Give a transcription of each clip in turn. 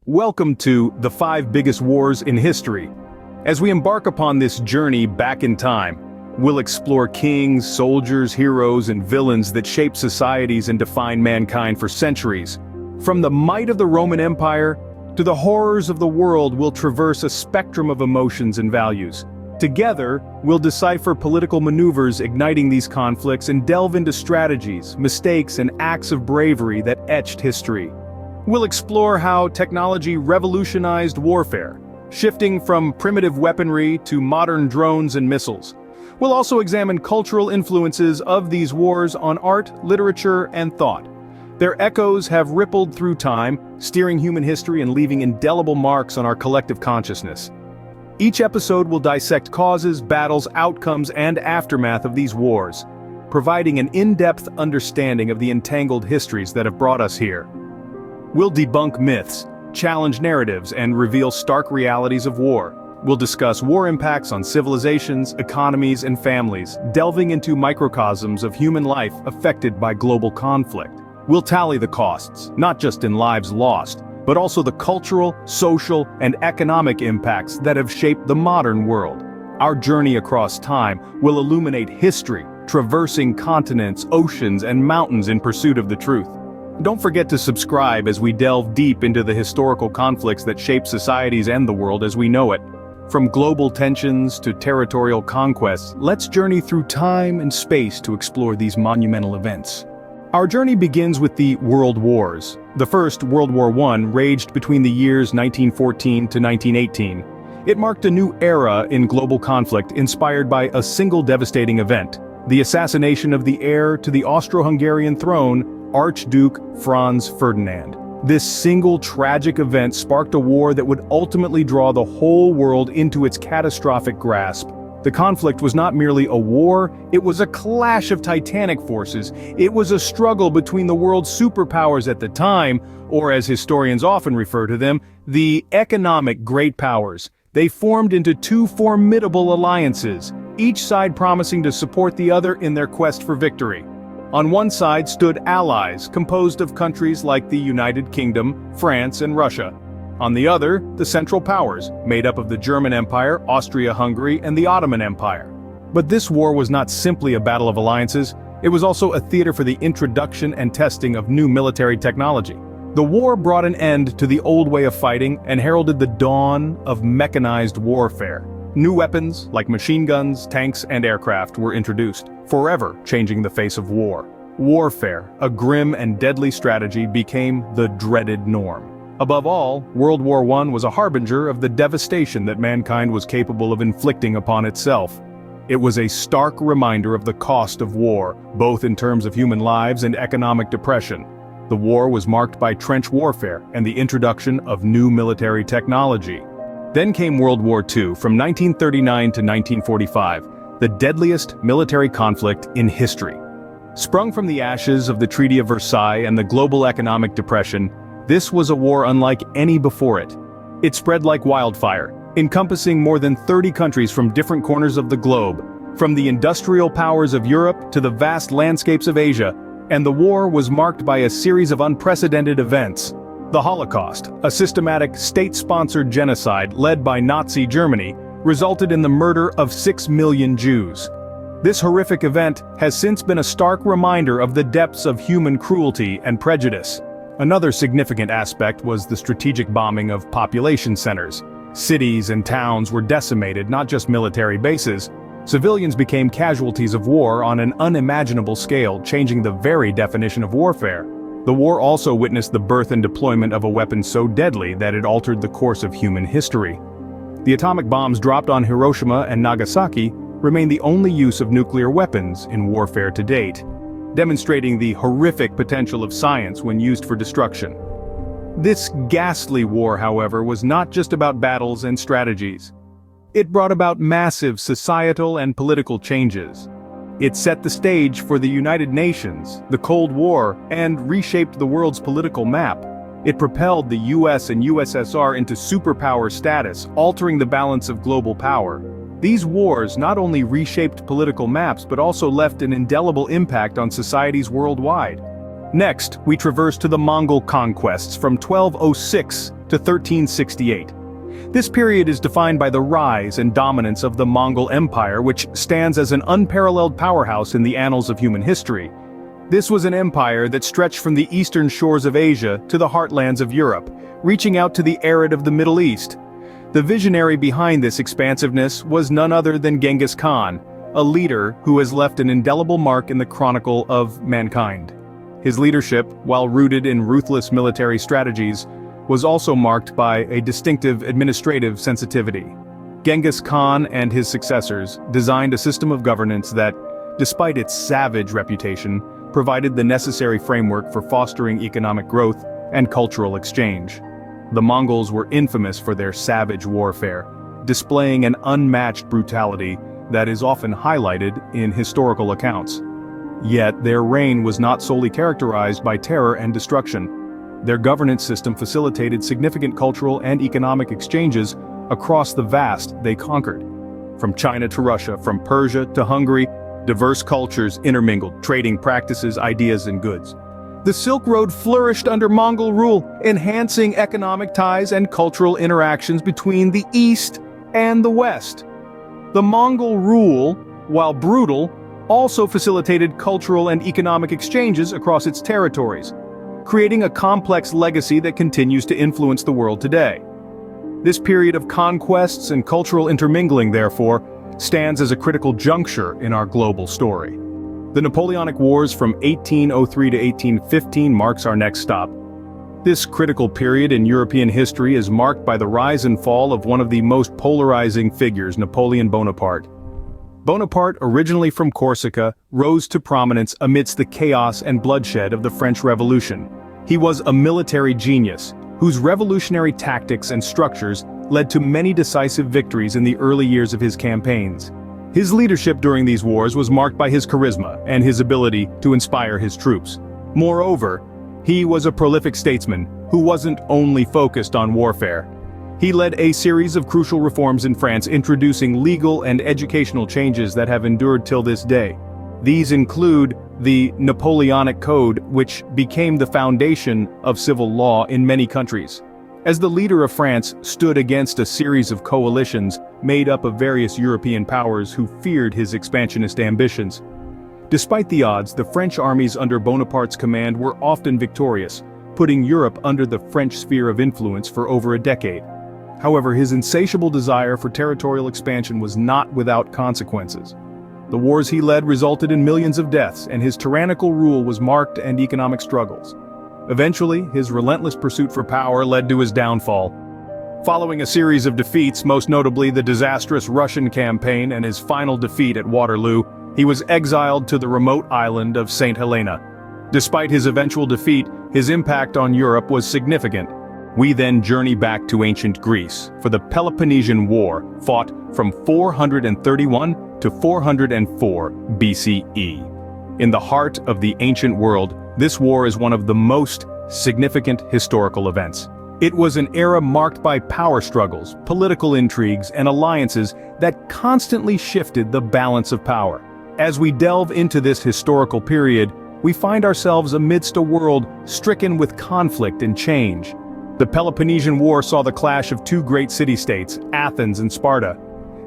Welcome to the 5 Biggest Wars in History. As we embark upon this journey back in time, we'll explore kings, soldiers, heroes, and villains that shaped societies and defined mankind for centuries. From the might of the Roman Empire to the horrors of the world, we'll traverse a spectrum of emotions and values. Together, we'll decipher political maneuvers igniting these conflicts and delve into strategies, mistakes, and acts of bravery that etched history. We'll explore how technology revolutionized warfare, shifting from primitive weaponry to modern drones and missiles. We'll also examine cultural influences of these wars on art, literature, and thought. Their echoes have rippled through time, steering human history and leaving indelible marks on our collective consciousness. Each episode will dissect causes, battles, outcomes, and aftermath of these wars, providing an in-depth understanding of the entangled histories that have brought us here. We'll debunk myths, challenge narratives, and reveal stark realities of war. We'll discuss war impacts on civilizations, economies, and families, delving into microcosms of human life affected by global conflict. We'll tally the costs, not just in lives lost, but also the cultural, social, and economic impacts that have shaped the modern world. Our journey across time will illuminate history, traversing continents, oceans, and mountains in pursuit of the truth. Don't forget to subscribe as we delve deep into the historical conflicts that shape societies and the world as we know it. From global tensions to territorial conquests, let's journey through time and space to explore these monumental events. Our journey begins with the World Wars. The first, World War I, raged between the years 1914 to 1918. It marked a new era in global conflict inspired by a single devastating event: the assassination of the heir to the Austro-Hungarian throne, Archduke Franz Ferdinand. This single tragic event sparked a war that would ultimately draw the whole world into its catastrophic grasp. The conflict was not merely a war, it was a clash of titanic forces. It was a struggle between the world's superpowers at the time, or as historians often refer to them, the economic great powers. They formed into two formidable alliances, each side promising to support the other in their quest for victory. On one side stood allies composed of countries like the United Kingdom, France, and Russia. On the other, the Central Powers, made up of the German Empire, Austria-Hungary, and the Ottoman Empire. But this war was not simply a battle of alliances, it was also a theater for the introduction and testing of new military technology. The war brought an end to the old way of fighting and heralded the dawn of mechanized warfare. New weapons, like machine guns, tanks, and aircraft, were introduced, forever changing the face of war. Warfare, a grim and deadly strategy, became the dreaded norm. Above all, World War I was a harbinger of the devastation that mankind was capable of inflicting upon itself. It was a stark reminder of the cost of war, both in terms of human lives and economic depression. The war was marked by trench warfare and the introduction of new military technology. Then came World War II, from 1939 to 1945, the deadliest military conflict in history. Sprung from the ashes of the Treaty of Versailles and the global economic depression, this was a war unlike any before it. It spread like wildfire, encompassing more than 30 countries from different corners of the globe, from the industrial powers of Europe to the vast landscapes of Asia, and the war was marked by a series of unprecedented events. The Holocaust, a systematic, state-sponsored genocide led by Nazi Germany, resulted in the murder of 6 million Jews. This horrific event has since been a stark reminder of the depths of human cruelty and prejudice. Another significant aspect was the strategic bombing of population centers. Cities and towns were decimated, not just military bases. Civilians became casualties of war on an unimaginable scale, changing the very definition of warfare. The war also witnessed the birth and deployment of a weapon so deadly that it altered the course of human history. The atomic bombs dropped on Hiroshima and Nagasaki remain the only use of nuclear weapons in warfare to date, demonstrating the horrific potential of science when used for destruction. This ghastly war, however, was not just about battles and strategies. It brought about massive societal and political changes. It set the stage for the United Nations, the Cold War, and reshaped the world's political map. It propelled the US and USSR into superpower status, altering the balance of global power. These wars not only reshaped political maps but also left an indelible impact on societies worldwide. Next, we traverse to the Mongol conquests from 1206 to to 1368. This period is defined by the rise and dominance of the Mongol Empire, which stands as an unparalleled powerhouse in the annals of human history. This was an empire that stretched from the eastern shores of Asia to the heartlands of Europe, reaching out to the arid of the Middle East. The visionary behind this expansiveness was none other than Genghis Khan, a leader who has left an indelible mark in the chronicle of mankind. His leadership, while rooted in ruthless military strategies, was also marked by a distinctive administrative sensitivity. Genghis Khan and his successors designed a system of governance that, despite its savage reputation, provided the necessary framework for fostering economic growth and cultural exchange. The Mongols were infamous for their savage warfare, displaying an unmatched brutality that is often highlighted in historical accounts. Yet their reign was not solely characterized by terror and destruction. Their governance system facilitated significant cultural and economic exchanges across the vast they conquered. From China to Russia, from Persia to Hungary, diverse cultures intermingled, trading practices, ideas, and goods. The Silk Road flourished under Mongol rule, enhancing economic ties and cultural interactions between the East and the West. The Mongol rule, while brutal, also facilitated cultural and economic exchanges across its territories, creating a complex legacy that continues to influence the world today. This period of conquests and cultural intermingling, therefore, stands as a critical juncture in our global story. The Napoleonic Wars from 1803 to 1815 marks our next stop. This critical period in European history is marked by the rise and fall of one of the most polarizing figures, Napoleon Bonaparte. Bonaparte, originally from Corsica, rose to prominence amidst the chaos and bloodshed of the French Revolution. He was a military genius, whose revolutionary tactics and structures led to many decisive victories in the early years of his campaigns. His leadership during these wars was marked by his charisma and his ability to inspire his troops. Moreover, he was a prolific statesman who wasn't only focused on warfare. He led a series of crucial reforms in France, introducing legal and educational changes that have endured till this day. These include the Napoleonic Code, which became the foundation of civil law in many countries. As the leader of France stood against a series of coalitions made up of various European powers who feared his expansionist ambitions. Despite the odds, the French armies under Bonaparte's command were often victorious, putting Europe under the French sphere of influence for over a decade. However, his insatiable desire for territorial expansion was not without consequences. The wars he led resulted in millions of deaths, and his tyrannical rule was marked and economic struggles. Eventually, his relentless pursuit for power led to his downfall. Following a series of defeats, most notably the disastrous Russian campaign and his final defeat at Waterloo, he was exiled to the remote island of St. Helena. Despite his eventual defeat, his impact on Europe was significant. We then journey back to ancient Greece for the Peloponnesian War, fought from 431 to 404 BCE. In the heart of the ancient world, this war is one of the most significant historical events. It was an era marked by power struggles, political intrigues, and alliances that constantly shifted the balance of power. As we delve into this historical period, we find ourselves amidst a world stricken with conflict and change. The Peloponnesian War saw the clash of two great city-states, Athens and Sparta.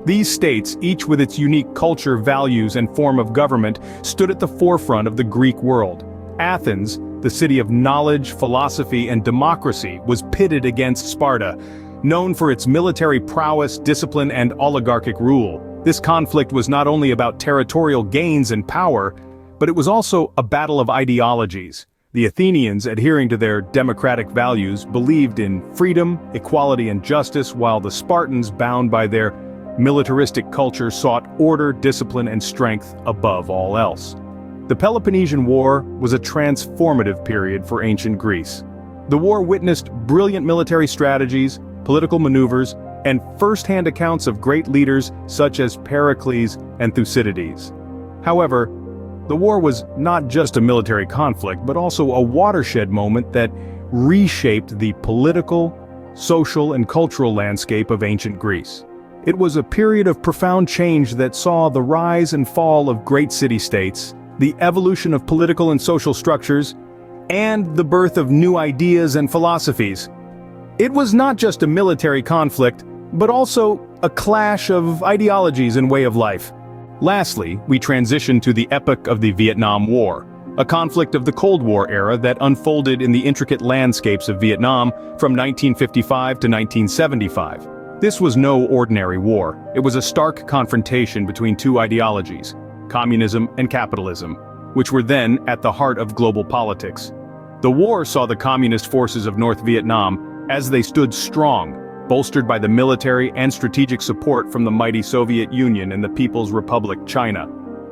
These states, each with its unique culture, values, and form of government, stood at the forefront of the Greek world. Athens, the city of knowledge, philosophy, and democracy, was pitted against Sparta, known for its military prowess, discipline, and oligarchic rule. This conflict was not only about territorial gains and power, but it was also a battle of ideologies. The Athenians, adhering to their democratic values, believed in freedom, equality, and justice, while the Spartans, bound by their militaristic culture, sought order, discipline, and strength above all else. The Peloponnesian War was a transformative period for ancient Greece. The war witnessed brilliant military strategies, political maneuvers, and first-hand accounts of great leaders such as Pericles and Thucydides. However, the war was not just a military conflict, but also a watershed moment that reshaped the political, social, and cultural landscape of ancient Greece. It was a period of profound change that saw the rise and fall of great city-states, the evolution of political and social structures, and the birth of new ideas and philosophies. It was not just a military conflict, but also a clash of ideologies and way of life. Lastly, we transition to the epoch of the Vietnam War, a conflict of the Cold War era that unfolded in the intricate landscapes of Vietnam from 1955 to 1975. This was no ordinary war. It was a stark confrontation between two ideologies, communism and capitalism, which were then at the heart of global politics. The war saw the communist forces of North Vietnam as they stood strong, bolstered by the military and strategic support from the mighty Soviet Union and the People's Republic China.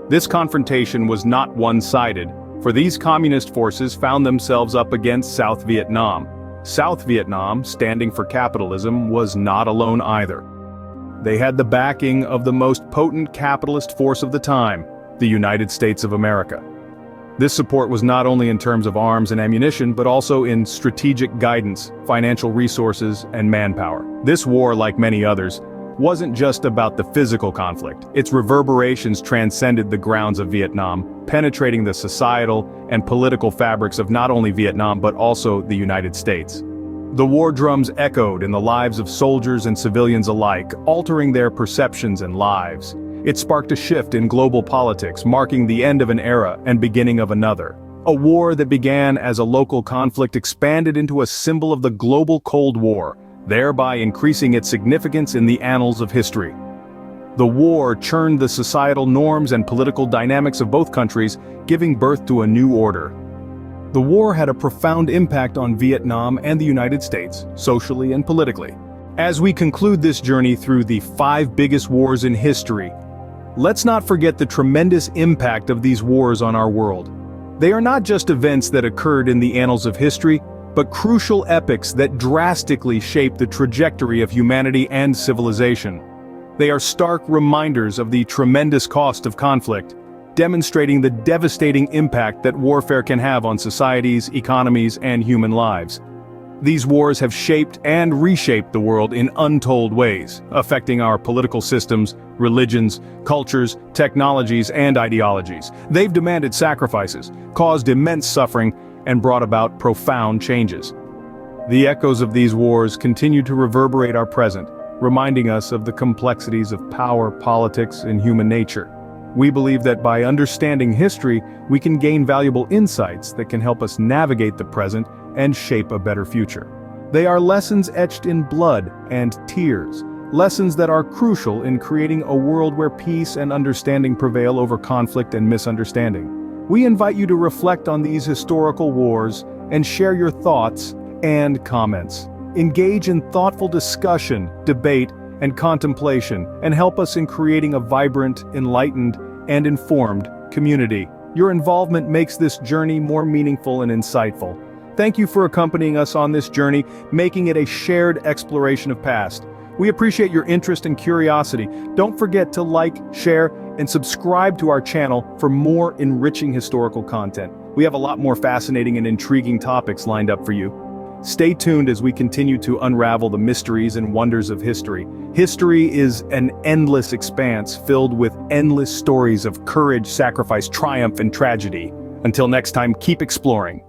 This confrontation was not one-sided, for these communist forces found themselves up against South Vietnam. South Vietnam, standing for capitalism, was not alone either. They had the backing of the most potent capitalist force of the time, the United States of America. This support was not only in terms of arms and ammunition, but also in strategic guidance, financial resources, and manpower. This war, like many others, wasn't just about the physical conflict. Its reverberations transcended the grounds of Vietnam, penetrating the societal and political fabrics of not only Vietnam but also the United States. The war drums echoed in the lives of soldiers and civilians alike, altering their perceptions and lives. It sparked a shift in global politics, marking the end of an era and beginning of another. A war that began as a local conflict expanded into a symbol of the global Cold War, thereby increasing its significance in the annals of history. The war churned the societal norms and political dynamics of both countries, giving birth to a new order. The war had a profound impact on Vietnam and the United States, socially and politically. As we conclude this journey through the 5 biggest wars in history, let's not forget the tremendous impact of these wars on our world. They are not just events that occurred in the annals of history, but crucial epochs that drastically shaped the trajectory of humanity and civilization. They are stark reminders of the tremendous cost of conflict, demonstrating the devastating impact that warfare can have on societies, economies, and human lives. These wars have shaped and reshaped the world in untold ways, affecting our political systems, religions, cultures, technologies, and ideologies. They've demanded sacrifices, caused immense suffering, and brought about profound changes. The echoes of these wars continue to reverberate our present, reminding us of the complexities of power, politics, and human nature. We believe that by understanding history, we can gain valuable insights that can help us navigate the present and shape a better future. They are lessons etched in blood and tears, lessons that are crucial in creating a world where peace and understanding prevail over conflict and misunderstanding. We invite you to reflect on these historical wars and share your thoughts and comments. Engage in thoughtful discussion, debate, and contemplation, and help us in creating a vibrant, enlightened, and informed community. Your involvement makes this journey more meaningful and insightful. Thank you for accompanying us on this journey, making it a shared exploration of past. We appreciate your interest and curiosity. Don't forget to like, share, and subscribe to our channel for more enriching historical content. We have a lot more fascinating and intriguing topics lined up for you. Stay tuned as we continue to unravel the mysteries and wonders of history. History is an endless expanse filled with endless stories of courage, sacrifice, triumph, and tragedy. Until next time, keep exploring.